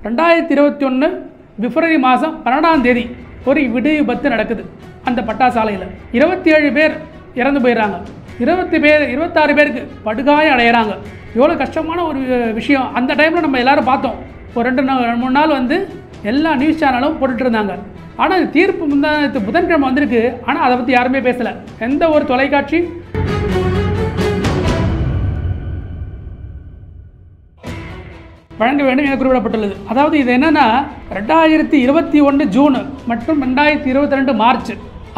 2021 பிப்ரவரி மாதம் 12ஆம் தேதி ஒரு விபத்து நடக்குது. அந்த பட்டாசாலையில் 27 பேர் இறந்து போயிடுறாங்க. 26 பேருக்கு படுகாயம் அடைகிறாங்க. எவ்வளோ கஷ்டமான ஒரு விஷயம். அந்த டைமில் நம்ம எல்லோரும் பார்த்தோம். ஒரு 2-3 நாள் வந்து எல்லா நியூஸ் சேனலும் போட்டுட்டு இருந்தாங்க. ஆனால் தீர்ப்பு புதன்கிழமை வந்திருக்கு. ஆனால் அதை பற்றி யாருமே பேசலை. எந்த ஒரு தொலைக்காட்சி வழங்க வேண்டும் என குறிப்பிடப்பட்டுள்ளது. அதாவது இது என்னன்னா 2021 ஜூன் மற்றும் 2022 மார்ச்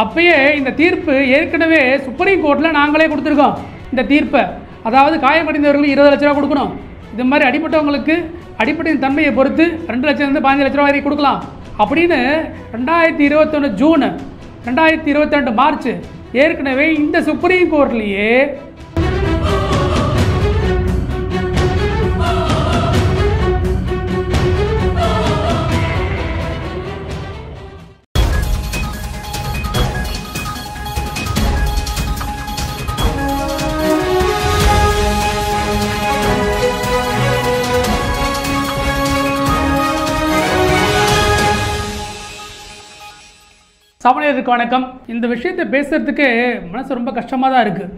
அப்பயே இந்த தீர்ப்பு ஏற்கனவே சுப்ரீம் கோர்ட்டில் நாங்களே கொடுத்துருக்கோம். இந்த தீர்ப்பை அதாவது காயமடைந்தவர்களுக்கு 20 லட்ச ரூபா கொடுக்கணும். இது மாதிரி அடிப்பட்டவங்களுக்கு அடிப்படையின் தன்மையை பொறுத்து 2 லட்சம் 15 லட்ச ரூபா வரை கொடுக்கலாம் அப்படின்னு 2021 ஜூன் 2022 மார்ச் ஏற்கனவே இந்த சுப்ரீம் கோர்ட்லேயே சாமானியருக்கு வணக்கம். இந்த விஷயத்தை பேசுகிறதுக்கு மனசு ரொம்ப கஷ்டமாக தான் இருக்குது.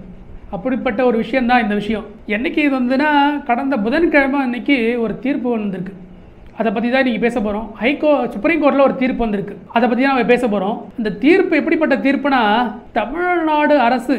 அப்படிப்பட்ட ஒரு விஷயந்தான் இந்த விஷயம். என்றைக்கு இது வந்துன்னா கடந்த புதன்கிழமை அன்றைக்கி ஒரு தீர்ப்பு வந்திருக்கு. அதை பற்றி தான் இன்றைக்கி பேச போகிறோம். சுப்ரீம் கோர்ட்டில் ஒரு தீர்ப்பு வந்திருக்கு. அதை பற்றி தான் நம்ம பேச போகிறோம். இந்த தீர்ப்பு எப்படிப்பட்ட தீர்ப்புனா, தமிழ்நாடு அரசு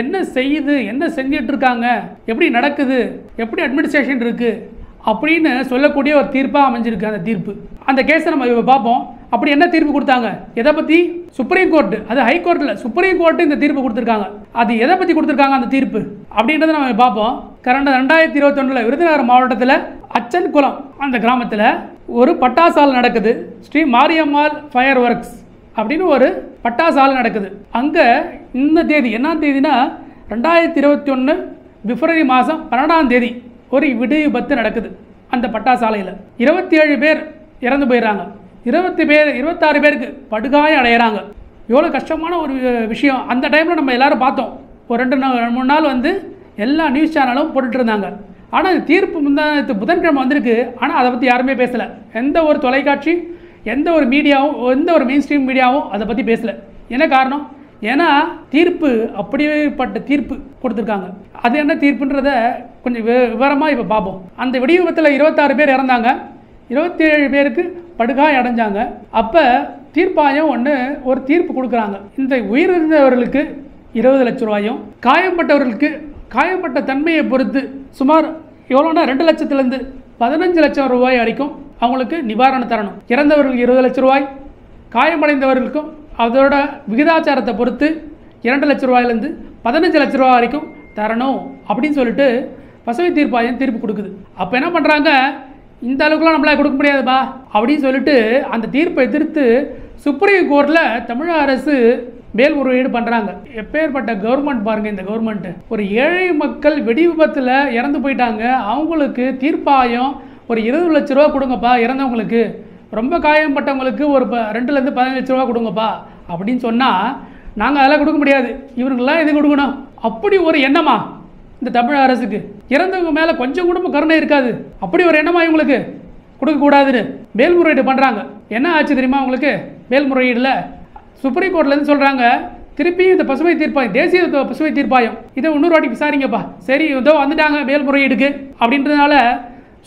என்ன செய்யுது, என்ன செஞ்சிட்ருக்காங்க, எப்படி நடக்குது, எப்படி அட்மினிஸ்ட்ரேஷன் இருக்குது அப்படின்னு சொல்லக்கூடிய ஒரு தீர்ப்பாக அமைஞ்சிருக்கு அந்த தீர்ப்பு. அந்த கேஸை நம்ம பார்ப்போம். அப்படி என்ன தீர்ப்பு கொடுத்தாங்க, எதை பற்றி? சுப்ரீம் கோர்ட்டு, அது ஹைகோர்ட்டில் சுப்ரீம் கோர்ட்டு இந்த தீர்ப்பு கொடுத்துருக்காங்க. அது எதை பற்றி கொடுத்துருக்காங்க அந்த தீர்ப்பு அப்படின்றத நம்ம பார்ப்போம். கடந்த 2021 விருதுநகர் மாவட்டத்தில் அச்சன்குளம் அந்த கிராமத்தில் ஒரு பட்டாசாலை நடக்குது. ஸ்ரீ மாரியம்மாள் ஃபயர் ஒர்க்ஸ் அப்படின்னு ஒரு பட்டாசாலை நடக்குது. அங்கே இந்த தேதி என்ன தேதினா 2021 பிப்ரவரி மாதம் 12ஆம் தேதி ஒரு விபத்து நடக்குது. அந்த பட்டாசாலையில் 27 பேர் இறந்து போயிடுறாங்க. 26 பேருக்கு படுகாயம் அடைகிறாங்க. எவ்வளோ கஷ்டமான ஒரு விஷயம். அந்த டைமில் நம்ம எல்லோரும் பார்த்தோம். ஒரு 2-3 நாள் வந்து எல்லா நியூஸ் சேனலும் போட்டுட்டு இருந்தாங்க. ஆனால் தீர்ப்பு புதன்கிழமை வந்திருக்கு. ஆனால் அதை பற்றி யாருமே பேசலை. எந்த ஒரு தொலைக்காட்சி, எந்த ஒரு மீடியாவும், எந்த ஒரு மெயின் ஸ்ட்ரீம் மீடியாவும் அதை பற்றி பேசலை. என்ன காரணம்? ஏன்னா தீர்ப்பு அப்படிப்பட்ட தீர்ப்பு கொடுத்துருக்காங்க. அது என்ன தீர்ப்புன்றத கொஞ்சம் விவரமாக இப்போ பார்ப்போம். அந்த விபத்தில் 26 பேர் இறந்தாங்க. 27 பேருக்கு படுகாயம் அடைஞ்சாங்க. அப்போ தீர்ப்பாயம் ஒரு தீர்ப்பு கொடுக்குறாங்க. இந்த உயிரிழந்தவர்களுக்கு 20 லட்ச ரூபாயும், காயப்பட்டவர்களுக்கு காயப்பட்ட தன்மையை பொறுத்து சுமார் எவ்வளோனா 2 லட்சத்துலேருந்து 15 லட்சம் ரூபாய் வரைக்கும் அவங்களுக்கு நிவாரணம் தரணும். இறந்தவர்களுக்கு 20 லட்ச ரூபாய், காயமடைந்தவர்களுக்கும் அதோட விகிதாச்சாரத்தை பொறுத்து 2 லட்ச ரூபாயிலேருந்து 15 லட்ச ரூபாய் வரைக்கும் தரணும் அப்படின்னு சொல்லிட்டு பசுமை தீர்ப்பாயம் தீர்ப்பு கொடுக்குது. அப்போ என்ன பண்ணுறாங்க, இந்த அளவுக்குலாம் நம்மளால் கொடுக்க முடியாதுப்பா அப்படின்னு சொல்லிட்டு அந்த தீர்ப்பை எதிர்த்து சுப்ரீம் கோர்ட்டில் தமிழக அரசு மேல்முறையீடு பண்ணுறாங்க. எப்பேற்பட்ட கவர்மெண்ட் பாருங்கள் இந்த கவர்மெண்ட்டு. ஒரு ஏழை மக்கள் வெடி விபத்தில் இறந்து போயிட்டாங்க. அவங்களுக்கு தீர்ப்பாயம் ஒரு 20 லட்ச ரூபா கொடுங்கப்பா, இறந்தவங்களுக்கு. ரொம்ப காயம்பட்டவங்களுக்கு ஒரு 2-15 லட்ச ரூபா கொடுங்கப்பா அப்படின்னு சொன்னால் நாங்கள் அதெல்லாம் கொடுக்க முடியாது, இவருங்கெல்லாம் எது கொடுக்கணும்? அப்படி ஒரு எண்ணமா இந்த தமிழக அரசுக்கு? இறந்தவங்க மேலே கொஞ்சம் கூட கருணை இருக்காது. அப்படி ஒரு எண்ணமா இவங்களுக்கு கொடுக்கக்கூடாதுன்னு மேல்முறையீடு பண்ணுறாங்க. என்ன ஆச்சு தெரியுமா உங்களுக்கு? மேல்முறையீடில் சுப்ரீம் கோர்ட்லேருந்து சொல்கிறாங்க, திருப்பி இந்த பசுமை தீர்ப்பாயம், தேசிய பசுமை தீர்ப்பாயம் இதை இன்னொரு வாட்டி விசாரிங்கப்பா. சரி, இதோ வந்துட்டாங்க மேல்முறையீடுக்கு அப்படின்றதுனால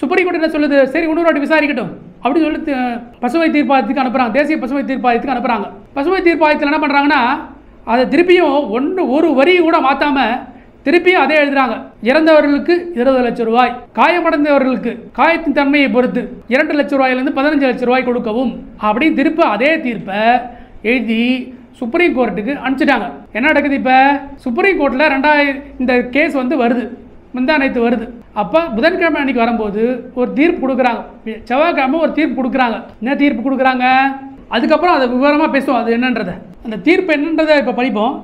சுப்ரீம் கோர்ட் என்ன சொல்லுது, சரி இன்னொரு வாட்டி விசாரிக்கட்டும் அப்படின்னு சொல்லி பசுமை தீர்ப்பாயத்துக்கு அனுப்புகிறாங்க. தேசிய பசுமை தீர்ப்பாயத்துக்கு அனுப்புகிறாங்க. பசுமை தீர்ப்பாயத்தில் என்ன பண்ணுறாங்கன்னா, அதை திருப்பியும் ஒரு வரி கூட மாற்றாமல் திருப்பியும் அதே எழுதுறாங்க. இறந்தவர்களுக்கு 20 லட்ச ரூபாய், காயமடைந்தவர்களுக்கு காயத்தின் தன்மையை பொறுத்து 2 லட்ச ரூபாயிலிருந்து 15 லட்ச ரூபாய் கொடுக்கவும் அப்படின்னு திருப்பி அதே தீர்ப்பை எழுதி சுப்ரீம் கோர்ட்டுக்கு அனுப்பிச்சிட்டாங்க. என்ன நடக்குது இப்போ? சுப்ரீம் கோர்ட்டில் இந்த கேஸ் வருது, முந்தானத்து வருது. அப்போ புதன்கிழமை அன்றைக்கி வரும்போது ஒரு தீர்ப்பு கொடுக்குறாங்க. செவ்வாய்க்கிழமை ஒரு தீர்ப்பு கொடுக்குறாங்க. என்ன தீர்ப்பு கொடுக்குறாங்க? அதுக்கப்புறம் அதை விவரமாக பேசுவோம். அது என்னன்றதை, அந்த தீர்ப்பு என்னன்றதை இப்போ படிப்போம்.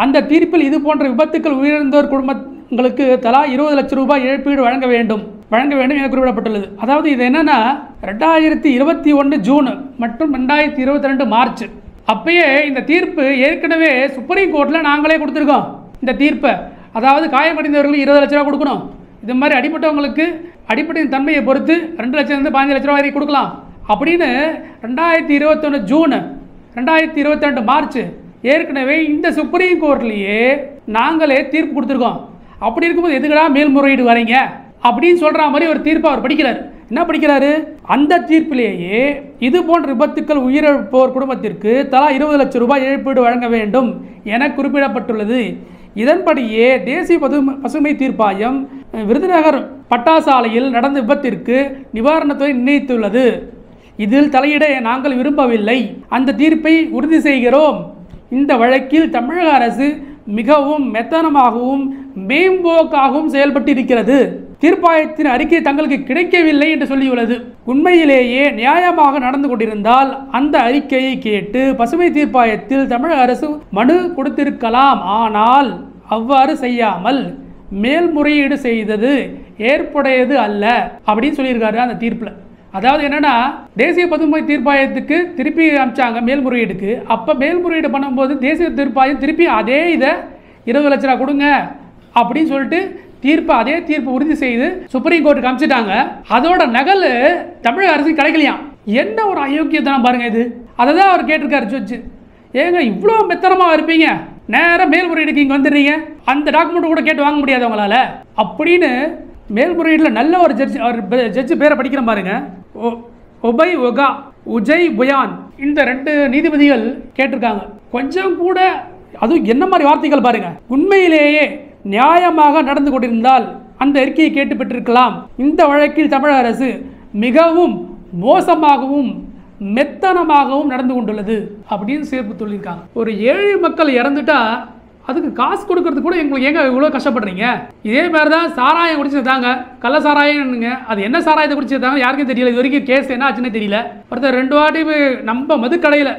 அந்த தீர்ப்பில் இது போன்ற விபத்துக்கள் உயிரிழந்தோர் குடும்பங்களுக்கு தலா 20 லட்ச ரூபாய் இழப்பீடு வழங்க வேண்டும் என குறிப்பிடப்பட்டுள்ளது. அதாவது இது என்னன்னா 2021 ஜூன் மற்றும் 2022 மார்ச் அப்பயே இந்த தீர்ப்பு ஏற்கனவே சுப்ரீம் கோர்ட்டில் நாங்களே கொடுத்துருக்கோம். இந்த தீர்ப்பை அதாவது காயமடைந்தவர்களுக்கு 20 லட்ச ரூபா கொடுக்கணும். இது மாதிரி அடிப்பட்டவங்களுக்கு அடிப்படையின் தன்மையை பொறுத்து 2 லட்சம் 15 லட்ச ரூபா வரைக்கும் கொடுக்கலாம் அப்படின்னு 2021 ஜூன் 2022 மார்ச் ஏற்கனவே இந்த சுப்ரீம் கோர்ட்லேயே நாங்களே தீர்ப்பு கொடுத்துருக்கோம். அப்படி இருக்கும்போது எதுக்கடா மேல்முறையீடு வரீங்க அப்படின்னு சொல்கிற மாதிரி ஒரு தீர்ப்பை அவர் படிக்கிறார். என்ன படிக்கிறாரு? அந்த தீர்ப்பிலேயே இது போன்ற விபத்துக்கள் உயிரிழப்போர் குடும்பத்திற்கு தலா 20 லட்சம் ரூபாய் இழப்பீடு வழங்க வேண்டும் என குறிப்பிடப்பட்டுள்ளது. இதன்படியே தேசிய பசுமை தீர்ப்பாயம் விருதுநகர் பட்டாசு ஆலையில் நடந்த விபத்திற்கு நிவாரணத்தை நிர்ணயித்துள்ளது. இதில் தலையிட நாங்கள் விரும்பவில்லை. அந்த தீர்ப்பை உறுதி செய்கிறோம். இந்த வழக்கில் தமிழக அரசு மிகவும் மெத்தனமாகவும் மேம்போக்காகவும் செயல்பட்டு இருக்கிறது. தீர்ப்பாயத்தின் அறிக்கை தங்களுக்கு கிடைக்கவில்லை என்று சொல்லியுள்ளது. உண்மையிலேயே நியாயமாக நடந்து கொண்டிருந்தால் அந்த அறிக்கையை கேட்டு பசுமை தீர்ப்பாயத்தில் தமிழக அரசு மனு கொடுத்திருக்கலாம். ஆனால் அவ்வாறு செய்யாமல் மேல்முறையீடு செய்தது ஏற்புடையது அல்ல அப்படின்னு சொல்லியிருக்காரு அந்த தீர்ப்பில். அதாவது என்னன்னா, தேசிய பசுமை தீர்ப்பாயத்துக்கு திருப்பி அனுப்பிச்சாங்க மேல்முறையீடுக்கு. அப்போ மேல்முறையீடு பண்ணும்போது தேசிய தீர்ப்பாயம் திருப்பி அதே இதை 20 லட்ச ரூபா கொடுங்க அப்படின்னு சொல்லிட்டு அதே தீர்ப்பு உறுதி செய்து சுப்ரீம் கோர்ட்டுக்கு அனுப்பிச்சிட்டாங்க. அதோட நகல் தமிழக அரசு கிடைக்கலையாம். என்ன ஒரு அயோக்கியத்தனம் பாருங்க இது. அதை தான் அவர் கேட்டிருக்காரு ஜட்ஜு. ஏங்க இவ்வளோ மெத்தனமாக இருப்பீங்க, நேராக மேல்முறையீடுக்கு இங்கே வந்துடுறீங்க, அந்த டாக்குமெண்ட் கூட கேட்டு வாங்க முடியாது உங்களால் அப்படின்னு மேல்முறையீட்டில் நல்ல ஒரு ஜட்ஜு பேரை படிக்கிற பாருங்க. ஒபை ஒகா உஜய் புயான் இந்த 2 நீதிபதிகள் கேட்டிருக்காங்க. கொஞ்சம் கூட அதுவும் என்ன மாதிரி வார்த்தைகள் பாருங்க. உண்மையிலேயே நியாயமாக நடந்து கொண்டிருந்தால் அந்த அறிக்கையை கேட்டு பெற்றிருக்கலாம். இந்த வழக்கில் தமிழக அரசு மிகவும் மோசமாகவும் மெத்தனமாகவும் நடந்து கொண்டுள்ளது அப்படின்னு சேர்ப்பு சொல்லியிருக்காங்க. ஒரு ஏழை மக்கள் இறந்துட்டா அதுக்கு காசு கொடுக்கறது கூட எங்களுக்கு ஏங்க இவ்வளோ கஷ்டப்படுறீங்க? இதே மாதிரி தான் சாராயம் குடிச்சிருந்தாங்க, கள்ள சாராயம்னுங்க. அது என்ன சாராயத்தை குடிச்சிருந்தாங்க யாருக்கும் தெரியல. இது வரைக்கும் கேஸ் என்ன ஆச்சுன்னு தெரியல. ஒருத்தர் 2 வாட்டி நம்ம மது கடையில்,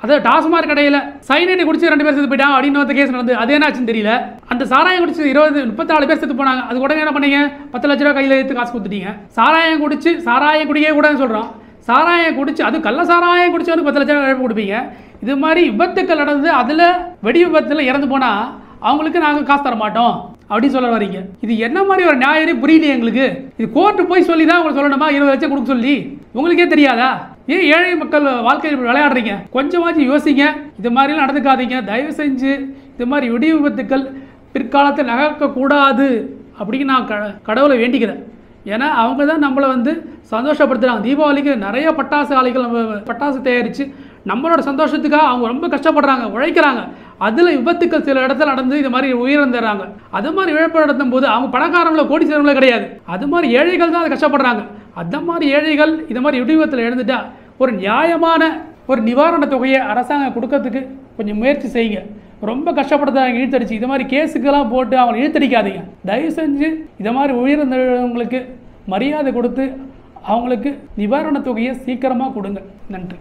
அதாவது டாஸ்மாக் கடையில் சைனைட்டு குடிச்சு 2 பேர் செத்து போயிட்டாங்க அப்படின்னு ஒரு கேஸ் நடந்து அது என்ன ஆச்சுன்னு தெரியல. அந்த சாராயம் குடிச்சு 34 பேர் செத்து போனாங்க. அது உடனே என்ன பண்ணீங்க? 10 லட்ச ரூபா கையில் எடுத்து காசு கொடுத்துட்டீங்க. சாராயம் குடிச்சு சாராயம் குடிக்க கூடாதுன்னு சொல்கிறோம். சாராயம் குடிச்சு அது கள்ள சாராயம் குடிச்சு வந்து 10 லட்ச ரூபா இழப்பு கொடுப்பீங்க. இது மாதிரி விபத்துக்கள் நடந்து அதில் வெடி விபத்தில் இறந்து போனால் அவங்களுக்கு நாங்கள் காசு தர மாட்டோம் அப்படின்னு சொல்ல வரீங்க. இது என்ன மாதிரி ஒரு நியாயம் புரியலையே எங்களுக்கு. இது கோர்ட்டு போய் சொல்லி தான் உங்களுக்கு சொல்லணுமா 20 லட்சம் கொடுக்க சொல்லி? உங்களுக்கே தெரியாதா? ஏன் ஏழை மக்கள் வாழ்க்கையில் விளையாடுறீங்க? கொஞ்சமாச்சும் யோசிங்க. இது மாதிரிலாம் நடந்துக்காதீங்க தயவு செஞ்சு. இது மாதிரி வெடி விபத்துக்கள் பிற்காலத்தில் நடக்கக்கூடாது அப்படின்னு நான் கடவுளை வேண்டிக்கிறேன். ஏன்னா அவங்க தான் நம்மளை சந்தோஷப்படுத்துகிறாங்க. தீபாவளிக்கு நிறைய பட்டாசு ஆலைகள் பட்டாசு தயாரித்து நம்மளோட சந்தோஷத்துக்காக அவங்க ரொம்ப கஷ்டப்படுறாங்க, உழைக்கிறாங்க. அதில் விபத்துக்கள் சில இடத்துல நடந்து இது மாதிரி உயிரிழந்துடுறாங்க. அது மாதிரி இழப்பு நடத்தும் போது அவங்க பணக்காரங்களோ கோடீஸ்வரங்களோ கிடையாது. அது மாதிரி ஏழைகள் தான் அதை கஷ்டப்படுறாங்க. அந்த மாதிரி ஏழைகள் இது மாதிரி விபத்தில் எழுந்துட்டா ஒரு நியாயமான ஒரு நிவாரண தொகையை அரசாங்கம் கொடுக்கறதுக்கு கொஞ்சம் முயற்சி செய்யுங்க. ரொம்ப கஷ்டப்படுறதாங்க இழுத்தடிச்சு இது மாதிரி கேஸுக்கெல்லாம் போட்டு அவங்களை இழுத்தடிக்காதீங்க தயவு செஞ்சு. இது மாதிரி உயிரிழந்தவங்களுக்கு மரியாதை கொடுத்து அவங்களுக்கு நிவாரண தொகையை சீக்கிரமாக கொடுங்க. நன்றி.